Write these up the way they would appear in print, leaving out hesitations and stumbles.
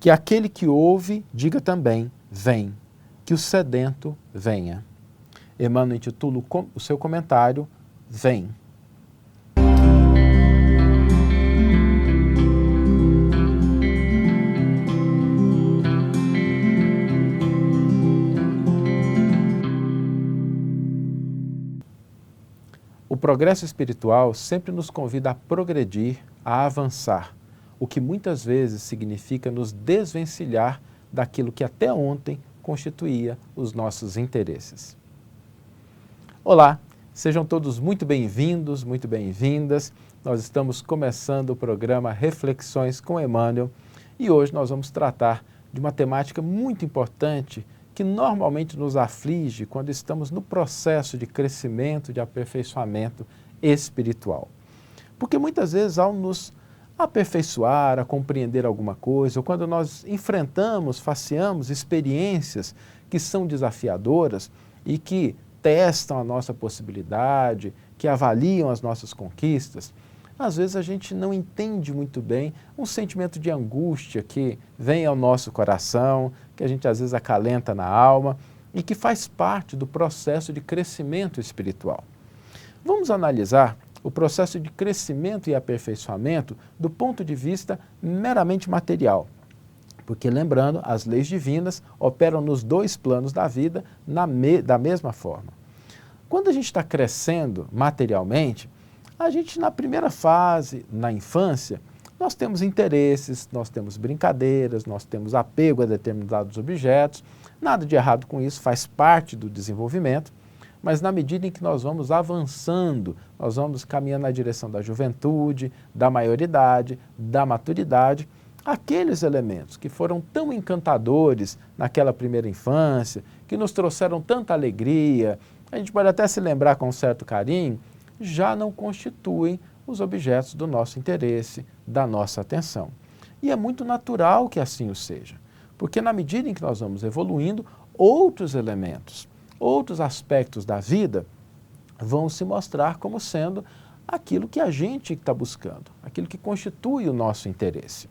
Que aquele que ouve, diga também, vem. Que o sedento venha. Emmanuel intitula o seu comentário, Vem. O progresso espiritual sempre nos convida a progredir, a avançar, o que muitas vezes significa nos desvencilhar daquilo que até ontem constituía os nossos interesses. Olá, sejam todos muito bem-vindos, muito bem-vindas. Nós estamos começando o programa Reflexões com Emmanuel e hoje nós vamos tratar de uma temática muito importante que normalmente nos aflige quando estamos no processo de crescimento, de aperfeiçoamento espiritual. Porque muitas vezes, ao nos aperfeiçoar, a compreender alguma coisa, ou quando nós enfrentamos, faceamos experiências que são desafiadoras e que testam a nossa possibilidade, que avaliam as nossas conquistas, às vezes a gente não entende muito bem um sentimento de angústia que vem ao nosso coração, que a gente às vezes acalenta na alma e que faz parte do processo de crescimento espiritual. Vamos analisar o processo de crescimento e aperfeiçoamento do ponto de vista meramente material. Porque, lembrando, as leis divinas operam nos dois planos da vida da mesma forma. Quando a gente está crescendo materialmente, a gente na primeira fase, na infância, nós temos interesses, nós temos brincadeiras, nós temos apego a determinados objetos, nada de errado com isso, faz parte do desenvolvimento, mas na medida em que nós vamos avançando, nós vamos caminhando na direção da juventude, da maioridade, da maturidade, aqueles elementos que foram tão encantadores naquela primeira infância, que nos trouxeram tanta alegria, a gente pode até se lembrar com um certo carinho, já não constituem os objetos do nosso interesse, da nossa atenção. E é muito natural que assim o seja, porque na medida em que nós vamos evoluindo, outros elementos, outros aspectos da vida vão se mostrar como sendo aquilo que a gente está buscando, aquilo que constitui o nosso interesse.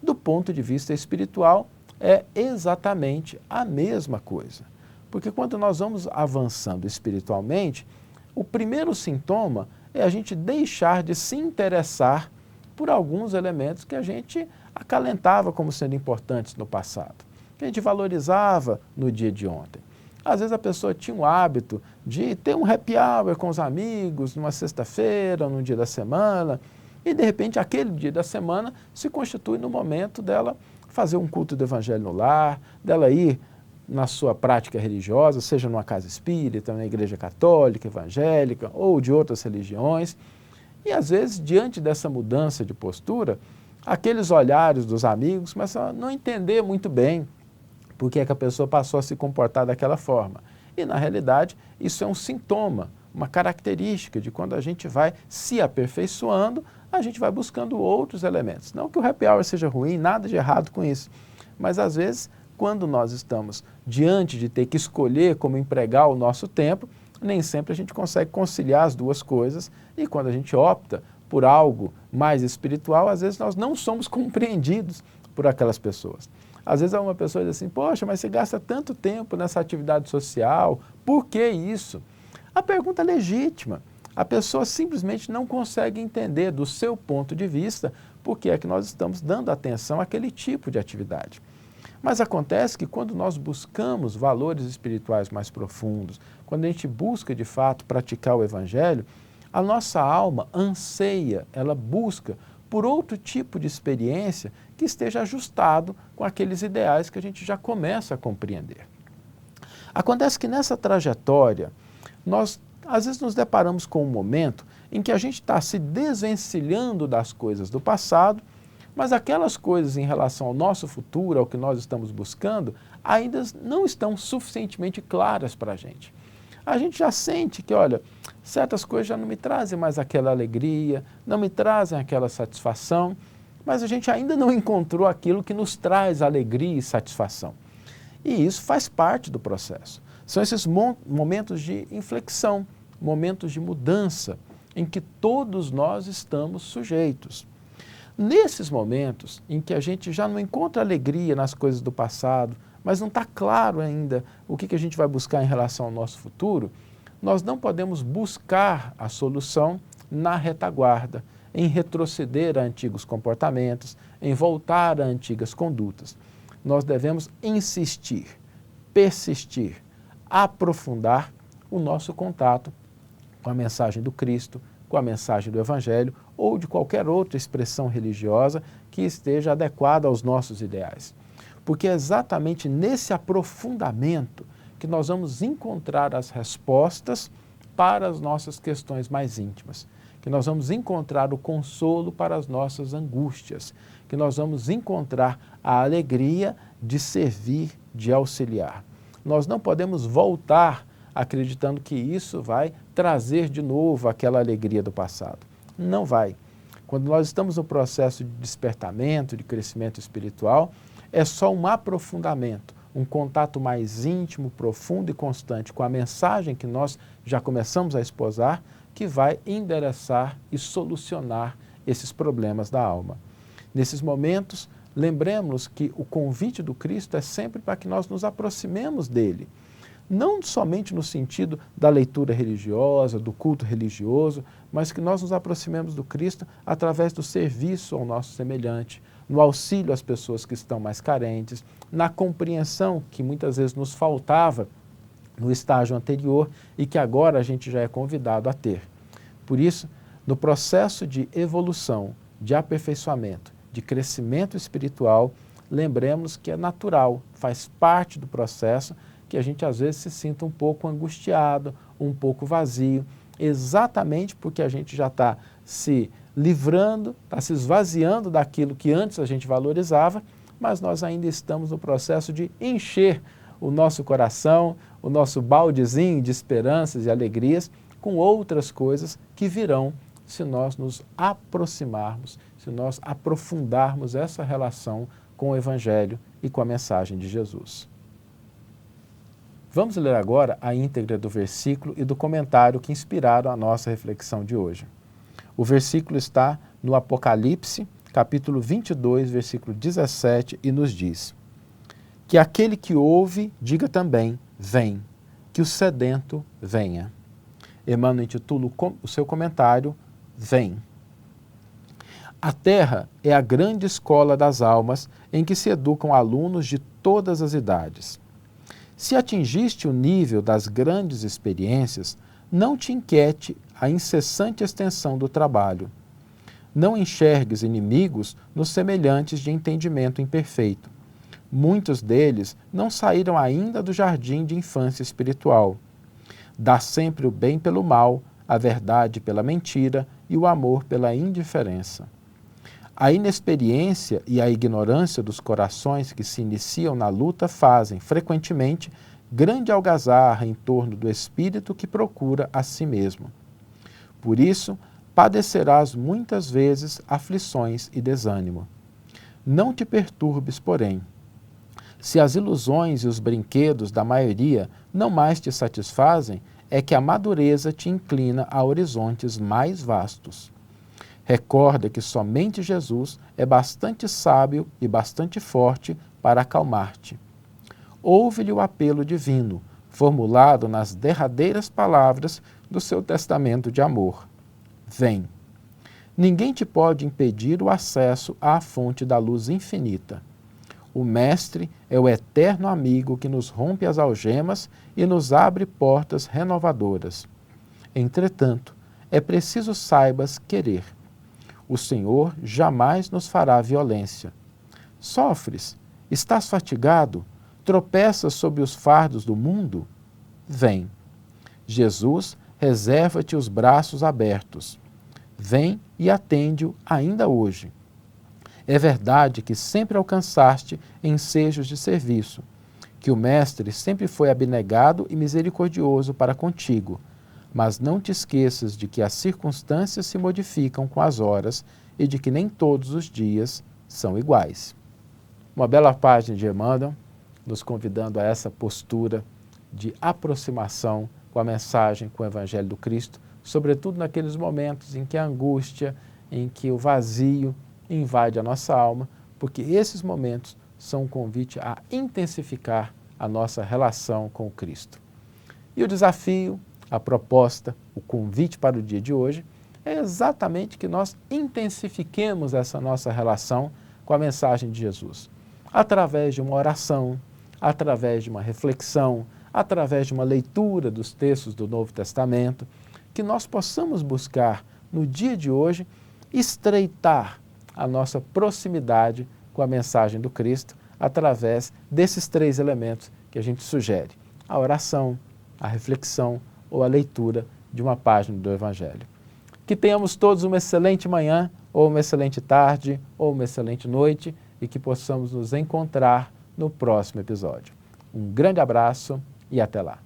Do ponto de vista espiritual, é exatamente a mesma coisa. Porque quando nós vamos avançando espiritualmente, o primeiro sintoma é a gente deixar de se interessar por alguns elementos que a gente acalentava como sendo importantes no passado, que a gente valorizava no dia de ontem. Às vezes a pessoa tinha o hábito de ter um happy hour com os amigos numa sexta-feira, num dia da semana, e de repente aquele dia da semana se constitui no momento dela fazer um culto do evangelho no lar, dela ir na sua prática religiosa, seja numa casa espírita, na igreja católica, evangélica ou de outras religiões. E às vezes, diante dessa mudança de postura, aqueles olhares dos amigos começam a não entender muito bem por que é que a pessoa passou a se comportar daquela forma. E na realidade, isso é um sintoma, uma característica de quando a gente vai se aperfeiçoando, a gente vai buscando outros elementos. Não que o happy hour seja ruim, nada de errado com isso, mas às vezes, quando nós estamos diante de ter que escolher como empregar o nosso tempo, nem sempre a gente consegue conciliar as duas coisas e quando a gente opta por algo mais espiritual, às vezes nós não somos compreendidos por aquelas pessoas. Às vezes uma pessoa diz assim, poxa, mas você gasta tanto tempo nessa atividade social, por que isso? A pergunta é legítima. A pessoa simplesmente não consegue entender do seu ponto de vista por que é que nós estamos dando atenção àquele tipo de atividade. Mas acontece que quando nós buscamos valores espirituais mais profundos, quando a gente busca de fato praticar o Evangelho, a nossa alma anseia, ela busca por outro tipo de experiência que esteja ajustado com aqueles ideais que a gente já começa a compreender. Acontece que nessa trajetória, nós às vezes nos deparamos com um momento em que a gente está se desvencilhando das coisas do passado, mas aquelas coisas em relação ao nosso futuro, ao que nós estamos buscando, ainda não estão suficientemente claras para a gente. A gente já sente que, olha, certas coisas já não me trazem mais aquela alegria, não me trazem aquela satisfação, mas a gente ainda não encontrou aquilo que nos traz alegria e satisfação. E isso faz parte do processo. São esses momentos de inflexão, momentos de mudança, em que todos nós estamos sujeitos. Nesses momentos em que a gente já não encontra alegria nas coisas do passado, mas não está claro ainda o que a gente vai buscar em relação ao nosso futuro, nós não podemos buscar a solução na retaguarda, em retroceder a antigos comportamentos, em voltar a antigas condutas. Nós devemos insistir, persistir, aprofundar o nosso contato com a mensagem do Cristo, com a mensagem do Evangelho ou de qualquer outra expressão religiosa que esteja adequada aos nossos ideais. Porque é exatamente nesse aprofundamento que nós vamos encontrar as respostas para as nossas questões mais íntimas, que nós vamos encontrar o consolo para as nossas angústias, que nós vamos encontrar a alegria de servir, de auxiliar. Nós não podemos voltar acreditando que isso vai trazer de novo aquela alegria do passado. Não vai. Quando nós estamos no processo de despertamento, de crescimento espiritual, é só um aprofundamento, um contato mais íntimo, profundo e constante com a mensagem que nós já começamos a esposar, que vai endereçar e solucionar esses problemas da alma. Nesses momentos, lembremos que o convite do Cristo é sempre para que nós nos aproximemos dele. Não somente no sentido da leitura religiosa, do culto religioso, mas que nós nos aproximemos do Cristo através do serviço ao nosso semelhante, no auxílio às pessoas que estão mais carentes, na compreensão que muitas vezes nos faltava no estágio anterior e que agora a gente já é convidado a ter. Por isso, no processo de evolução, de aperfeiçoamento, de crescimento espiritual, lembremos que é natural, faz parte do processo, que a gente às vezes se sinta um pouco angustiado, um pouco vazio, exatamente porque a gente já está se livrando, está se esvaziando daquilo que antes a gente valorizava, mas nós ainda estamos no processo de encher o nosso coração, o nosso baldezinho de esperanças e alegrias com outras coisas que virão se nós nos aproximarmos, se nós aprofundarmos essa relação com o Evangelho e com a mensagem de Jesus. Vamos ler agora a íntegra do versículo e do comentário que inspiraram a nossa reflexão de hoje. O versículo está no Apocalipse, capítulo 22, versículo 17, e nos diz: que aquele que ouve, diga também, vem, que o sedento venha. Emmanuel intitula o seu comentário, Vem. A Terra é a grande escola das almas em que se educam alunos de todas as idades. Se atingiste o nível das grandes experiências, não te inquiete a incessante extensão do trabalho. Não enxergues inimigos nos semelhantes de entendimento imperfeito. Muitos deles não saíram ainda do jardim de infância espiritual. Dá sempre o bem pelo mal, a verdade pela mentira e o amor pela indiferença. A inexperiência e a ignorância dos corações que se iniciam na luta fazem, frequentemente, grande algazarra em torno do espírito que procura a si mesmo. Por isso, padecerás muitas vezes aflições e desânimo. Não te perturbes, porém. Se as ilusões e os brinquedos da maioria não mais te satisfazem, é que a madureza te inclina a horizontes mais vastos. Recorda que somente Jesus é bastante sábio e bastante forte para acalmar-te. Ouve-lhe o apelo divino, formulado nas derradeiras palavras do seu testamento de amor. Vem. Ninguém te pode impedir o acesso à fonte da luz infinita. O Mestre é o eterno amigo que nos rompe as algemas e nos abre portas renovadoras. Entretanto, é preciso saibas querer. O Senhor jamais nos fará violência. Sofres? Estás fatigado? Tropeças sob os fardos do mundo? Vem. Jesus reserva-te os braços abertos. Vem e atende-o ainda hoje. É verdade que sempre alcançaste ensejos de serviço, que o Mestre sempre foi abnegado e misericordioso para contigo, mas não te esqueças de que as circunstâncias se modificam com as horas e de que nem todos os dias são iguais. Uma bela página de Emmanuel, nos convidando a essa postura de aproximação com a mensagem, com o Evangelho do Cristo, sobretudo naqueles momentos em que a angústia, em que o vazio invade a nossa alma, porque esses momentos são um convite a intensificar a nossa relação com o Cristo. E o desafio, a proposta, o convite para o dia de hoje é exatamente que nós intensifiquemos essa nossa relação com a mensagem de Jesus, através de uma oração, através de uma reflexão, através de uma leitura dos textos do Novo Testamento, que nós possamos buscar no dia de hoje estreitar a nossa proximidade com a mensagem do Cristo através desses 3 elementos que a gente sugere: a oração, a reflexão ou a leitura de uma página do Evangelho. Que tenhamos todos uma excelente manhã, ou uma excelente tarde, ou uma excelente noite e que possamos nos encontrar no próximo episódio. Um grande abraço e até lá.